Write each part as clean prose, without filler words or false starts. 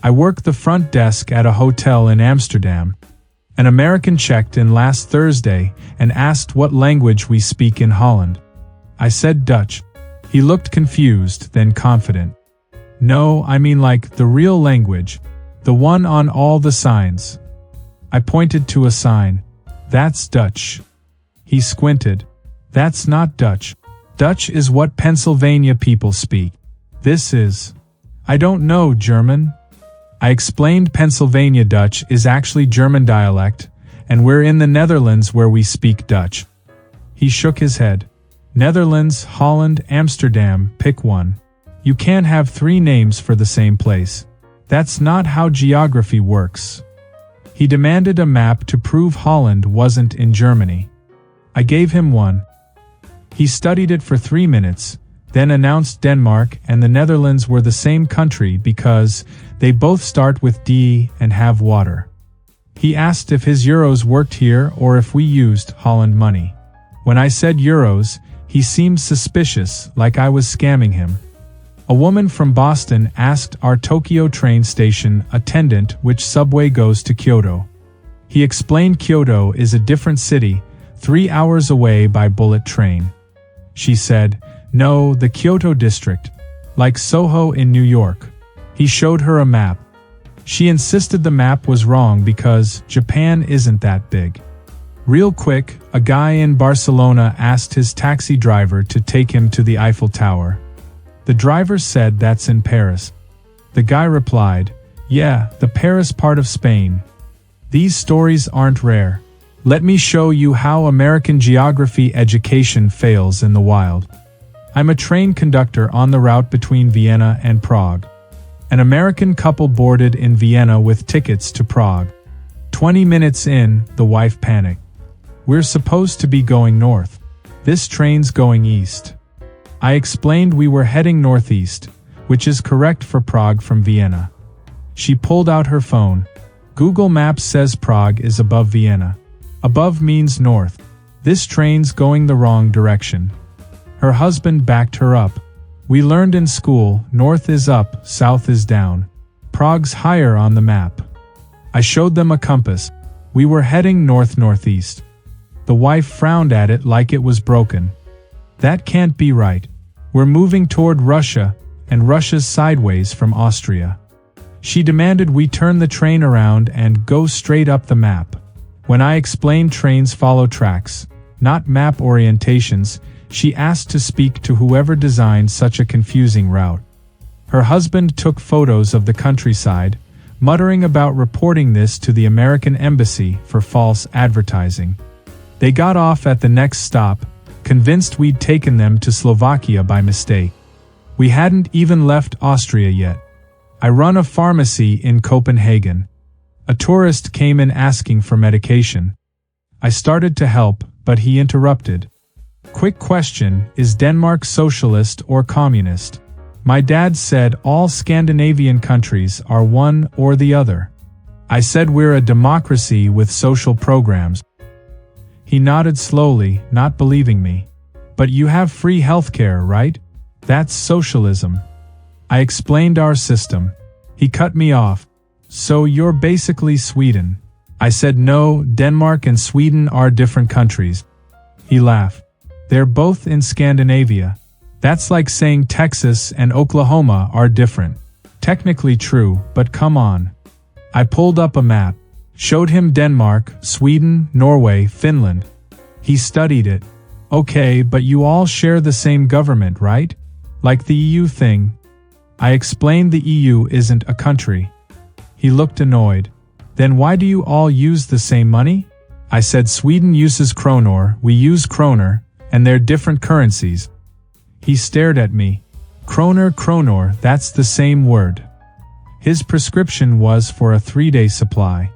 I work the front desk at a hotel in Amsterdam. An American checked in last Thursday and asked what language we speak in Holland. I said Dutch. He looked confused, then confident. No, I mean like the real language, the one on all the signs. I pointed to a sign. That's Dutch. He squinted. That's not Dutch. Dutch is what Pennsylvania people speak. This is... I don't know German. I explained Pennsylvania Dutch is actually German dialect, and we're in the Netherlands where we speak Dutch. He shook his head. Netherlands, Holland, Amsterdam, pick one. You can't have 3 names for the same place. That's not how geography works. He demanded a map to prove Holland wasn't in Germany. I gave him one. He studied it for 3 minutes, then announced Denmark and the Netherlands were the same country because they both start with D and have water. He asked if his euros worked here or if we used Holland money. When I said euros, he seemed suspicious, like I was scamming him. A woman from Boston asked our Tokyo train station attendant which subway goes to Kyoto. He explained Kyoto is a different city, 3 hours away by bullet train. She said, no, the Kyoto district, like Soho in New York. He showed her a map. She insisted the map was wrong because Japan isn't that big. Real quick, a guy in Barcelona asked his taxi driver to take him to the Eiffel Tower. The driver said that's in Paris. The guy replied, yeah, the Paris part of Spain. These stories aren't rare. Let me show you how American geography education fails in the wild. I'm a train conductor on the route between Vienna and Prague. An American couple boarded in Vienna with tickets to Prague. 20 minutes in, the wife panicked. We're supposed to be going north. This train's going east. I explained we were heading northeast, which is correct for Prague from Vienna. She pulled out her phone. Google Maps says Prague is above Vienna. Above means north. This train's going the wrong direction. Her husband backed her up. We learned in school, north is up, south is down. Prague's higher on the map. I showed them a compass. We were heading north-northeast. The wife frowned at it like it was broken. That can't be right. We're moving toward Russia, and Russia's sideways from Austria. She demanded we turn the train around and go straight up the map. When I explained trains follow tracks, not map orientations, she asked to speak to whoever designed such a confusing route. Her husband took photos of the countryside, muttering about reporting this to the American embassy for false advertising. They got off at the next stop, convinced we'd taken them to Slovakia by mistake. We hadn't even left Austria yet. I run a pharmacy in Copenhagen. A tourist came in asking for medication. I started to help, but he interrupted. Quick question, is Denmark socialist or communist? My dad said all Scandinavian countries are one or the other. I said we're a democracy with social programs. He nodded slowly, not believing me. But you have free healthcare, right? That's socialism. I explained our system. He cut me off. So you're basically Sweden. I said no, Denmark and Sweden are different countries. He laughed. They're both in Scandinavia. That's like saying Texas and Oklahoma are different. Technically true, but come on. I pulled up a map, showed him Denmark, Sweden, Norway, Finland. He studied it. Okay, but you all share the same government, right? Like the EU thing. I explained the EU isn't a country. He looked annoyed. Then why do you all use the same money? I said Sweden uses kronor, we use kroner, and they're different currencies. He stared at me. Kronor, that's the same word. His prescription was for a 3-day supply.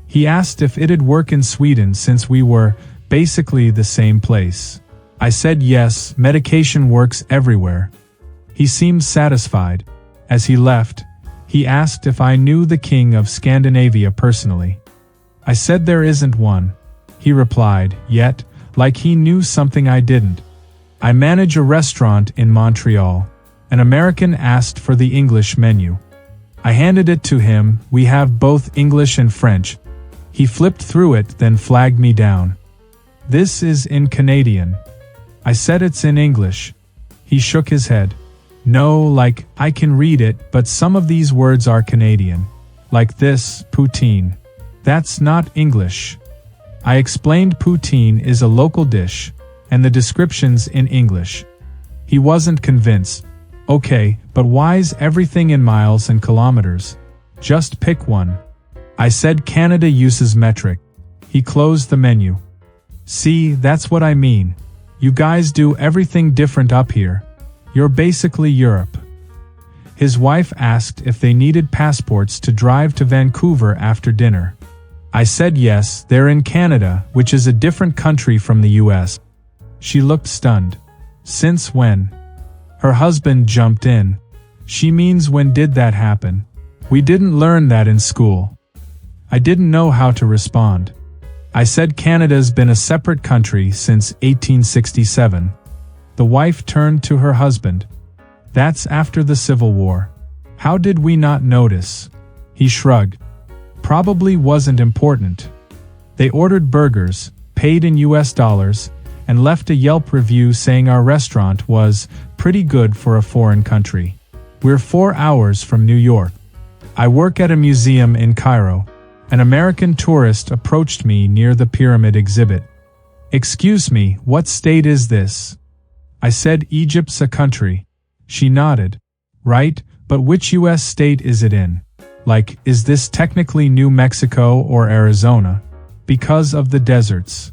He asked if it'd work in Sweden since we were basically the same place. I said yes, medication works everywhere. He seemed satisfied. As he left, he asked if I knew the king of Scandinavia personally. I said there isn't one. He replied, yet, like he knew something I didn't. I manage a restaurant in Montreal. An American asked for the English menu. I handed it to him. We have both English and French. He flipped through it, then flagged me down. This is in Canadian. I said it's in English. He shook his head. No, like, I can read it, but some of these words are Canadian. Like this, poutine. That's not English. I explained poutine is a local dish, and the description's in English. He wasn't convinced. Okay, but why's everything in miles and kilometers? Just pick one. I said Canada uses metric. He closed the menu. See, that's what I mean. You guys do everything different up here. You're basically Europe. His wife asked if they needed passports to drive to Vancouver after dinner. I said yes, they're in Canada, which is a different country from the US. She looked stunned. Since when? Her husband jumped in. She means when did that happen? We didn't learn that in school. I didn't know how to respond. I said Canada's been a separate country since 1867. The wife turned to her husband. That's after the Civil War. How did we not notice? He shrugged. Probably wasn't important. They ordered burgers, paid in US dollars, and left a Yelp review saying our restaurant was pretty good for a foreign country. We're 4 hours from New York. I work at a museum in Cairo. An American tourist approached me near the pyramid exhibit. Excuse me, what state is this? I said Egypt's a country. She nodded. Right, but which US state is it in? Like, is this technically New Mexico or Arizona? Because of the deserts.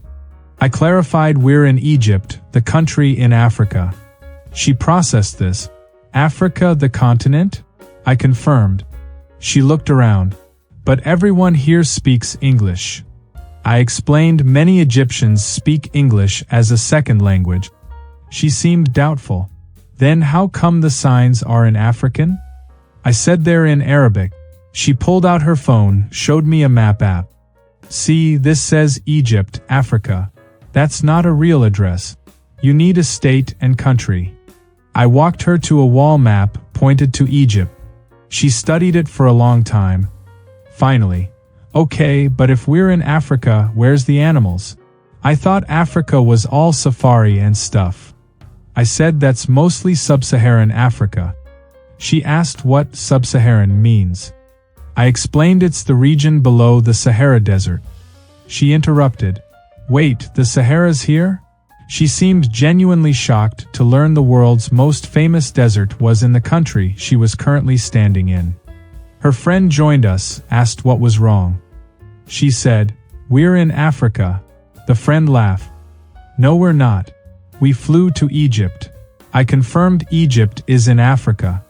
I clarified we're in Egypt, the country in Africa. She processed this. Africa, the continent? I confirmed. She looked around. But everyone here speaks English. I explained many Egyptians speak English as a second language. She seemed doubtful. Then how come the signs are in African? I said they're in Arabic. She pulled out her phone, showed me a map app. See, this says Egypt, Africa. That's not a real address. You need a state and country. I walked her to a wall map, pointed to Egypt. She studied it for a long time. Finally, okay, but if we're in Africa, where's the animals? I thought Africa was all safari and stuff. I said that's mostly sub-Saharan Africa. She asked what sub-Saharan means. I explained it's the region below the Sahara Desert. She interrupted. Wait, the Sahara's here? She seemed genuinely shocked to learn the world's most famous desert was in the country she was currently standing in. Her friend joined us, asked what was wrong. She said, "We're in Africa." The friend laughed. "No, we're not. We flew to Egypt." I confirmed Egypt is in Africa.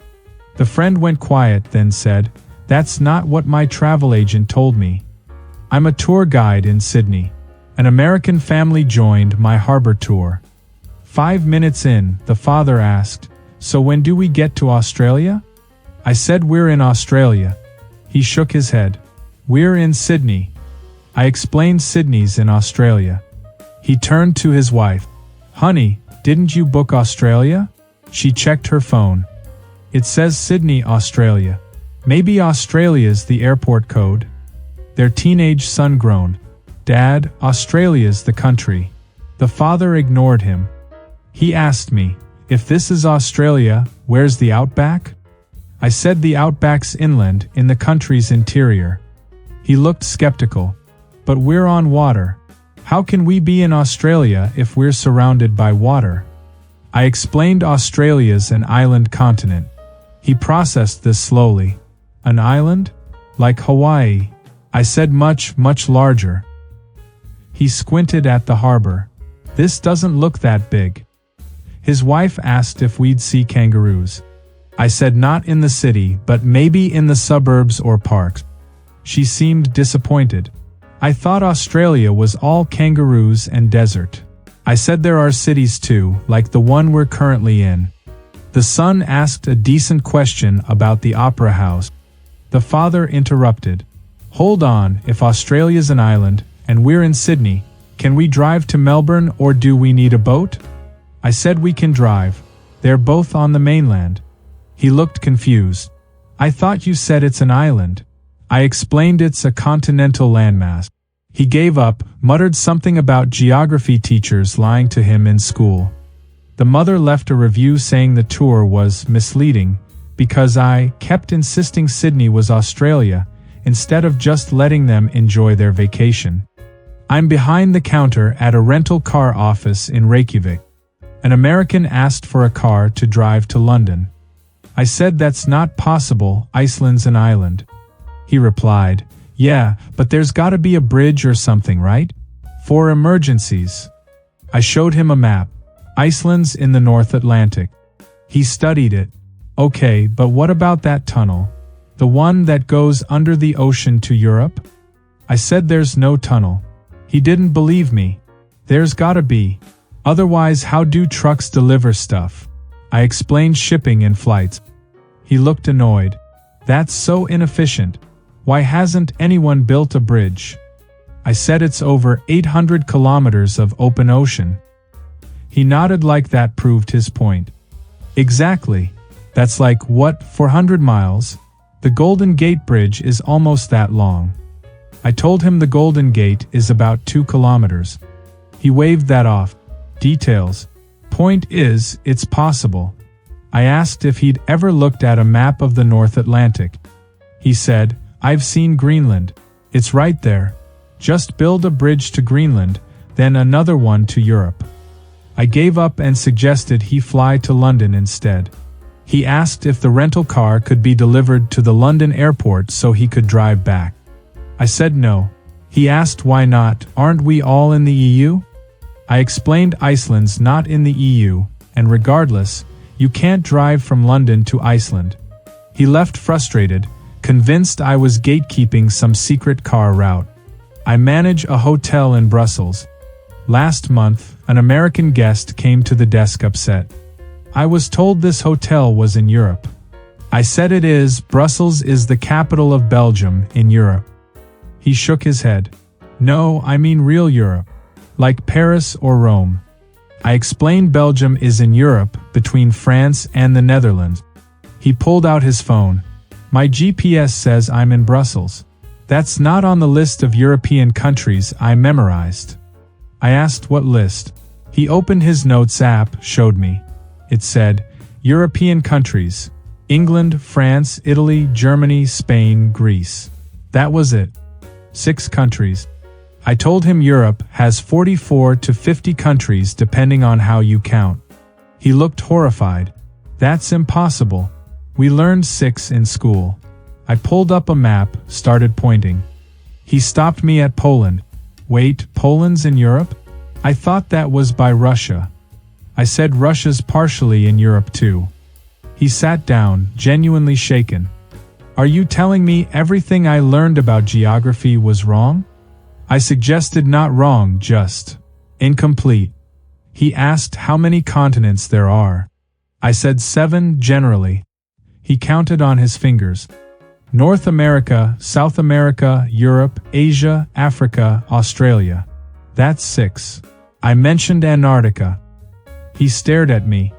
The friend went quiet, then said, "That's not what my travel agent told me. I'm a tour guide in Sydney. An American family joined my harbor tour." 5 minutes in, the father asked, "So when do we get to Australia?" I said we're in Australia. He shook his head. "We're in Sydney." I explained Sydney's in Australia. He turned to his wife. "Honey, didn't you book Australia?" She checked her phone. "It says Sydney, Australia. Maybe Australia's the airport code." Their teenage son groaned. "Dad, Australia's the country." The father ignored him. He asked me, "If this is Australia, where's the outback?" I said the outback's inland, in the country's interior. He looked skeptical. "But we're on water. How can we be in Australia if we're surrounded by water?" I explained Australia's an island continent. He processed this slowly. "An island? Like Hawaii?" I said much, much larger. He squinted at the harbor. "This doesn't look that big." His wife asked if we'd see kangaroos. I said not in the city, but maybe in the suburbs or parks. She seemed disappointed. I thought Australia was all kangaroos and desert. I said there are cities too, like the one we're currently in. The son asked a decent question about the opera house. The father interrupted. "Hold on, if Australia's an island, and we're in Sydney, can we drive to Melbourne or do we need a boat?" I said we can drive. They're both on the mainland. He looked confused. I thought you said it's an island. I explained it's a continental landmass. He gave up, muttered something about geography teachers lying to him in school. The mother left a review saying the tour was misleading because I kept insisting Sydney was Australia instead of just letting them enjoy their vacation. I'm behind the counter at a rental car office in Reykjavik. An American asked for a car to drive to London. I said that's not possible, Iceland's an island. He replied, yeah, but there's gotta be a bridge or something, right? For emergencies. I showed him a map. Iceland's in the North Atlantic. He studied it. Okay, but what about that tunnel? The one that goes under the ocean to Europe? I said there's no tunnel. He didn't believe me. There's gotta be. Otherwise, how do trucks deliver stuff? I explained shipping and flights. He looked annoyed. That's so inefficient. Why hasn't anyone built a bridge? I said it's over 800 kilometers of open ocean. He nodded like that proved his point. Exactly. That's like, what, 400 miles? The Golden Gate Bridge is almost that long. I told him the Golden Gate is about 2 kilometers. He waved that off. Details. Point is, it's possible. I asked if he'd ever looked at a map of the North Atlantic. He said, I've seen Greenland. It's right there. Just build a bridge to Greenland, then another one to Europe. I gave up and suggested he fly to London instead. He asked if the rental car could be delivered to the London airport so he could drive back. I said no. He asked why not, aren't we all in the EU? I explained Iceland's not in the EU, and regardless, you can't drive from London to Iceland. He left frustrated, convinced I was gatekeeping some secret car route. I manage a hotel in Brussels. Last month, an American guest came to the desk upset. I was told this hotel was in Europe. I said it is. Brussels is the capital of Belgium in Europe. He shook his head. No, I mean real Europe. Like Paris or Rome. I explained Belgium is in Europe, between France and the Netherlands. He pulled out his phone. My GPS says I'm in Brussels. That's not on the list of European countries I memorized. I asked what list. He opened his notes app, showed me. It said, European countries. England, France, Italy, Germany, Spain, Greece. That was it. 6 countries. I told him Europe has 44 to 50 countries depending on how you count. He looked horrified. That's impossible. We learned 6 in school. I pulled up a map, started pointing. He stopped me at Poland. Wait, Poland's in Europe? I thought that was by Russia. I said Russia's partially in Europe too. He sat down, genuinely shaken. Are you telling me everything I learned about geography was wrong? I suggested not wrong, just incomplete. He asked how many continents there are. I said 7 generally. He counted on his fingers. North America, South America, Europe, Asia, Africa, Australia. That's 6. I mentioned Antarctica. He stared at me.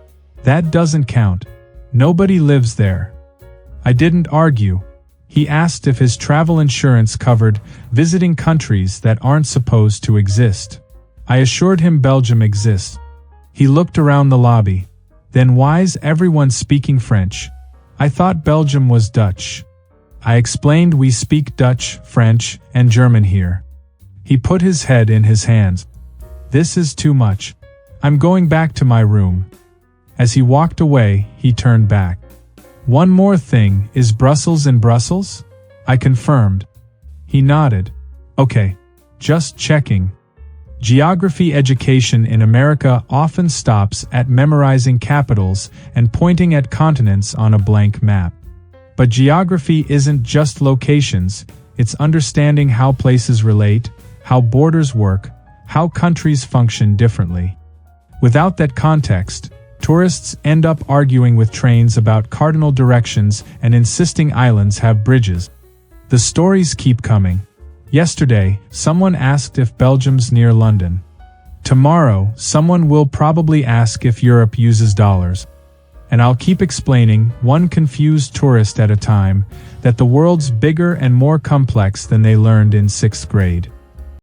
That doesn't count. Nobody lives there. I didn't argue. He asked if his travel insurance covered visiting countries that aren't supposed to exist. I assured him Belgium exists. He looked around the lobby. Then why's everyone speaking French? I thought Belgium was Dutch. I explained we speak Dutch, French, and German here. He put his head in his hands. This is too much. I'm going back to my room. As he walked away, he turned back. One more thing, is Brussels in Brussels? I confirmed. He nodded. Okay. Just checking. Geography education in America often stops at memorizing capitals and pointing at continents on a blank map. But geography isn't just locations, it's understanding how places relate, how borders work, how countries function differently. Without that context, tourists end up arguing with trains about cardinal directions and insisting islands have bridges. The stories keep coming. Yesterday, someone asked if Belgium's near London. Tomorrow, someone will probably ask if Europe uses dollars. and I'll keep explaining, one confused tourist at a time, that the world's bigger and more complex than they learned in 6th grade.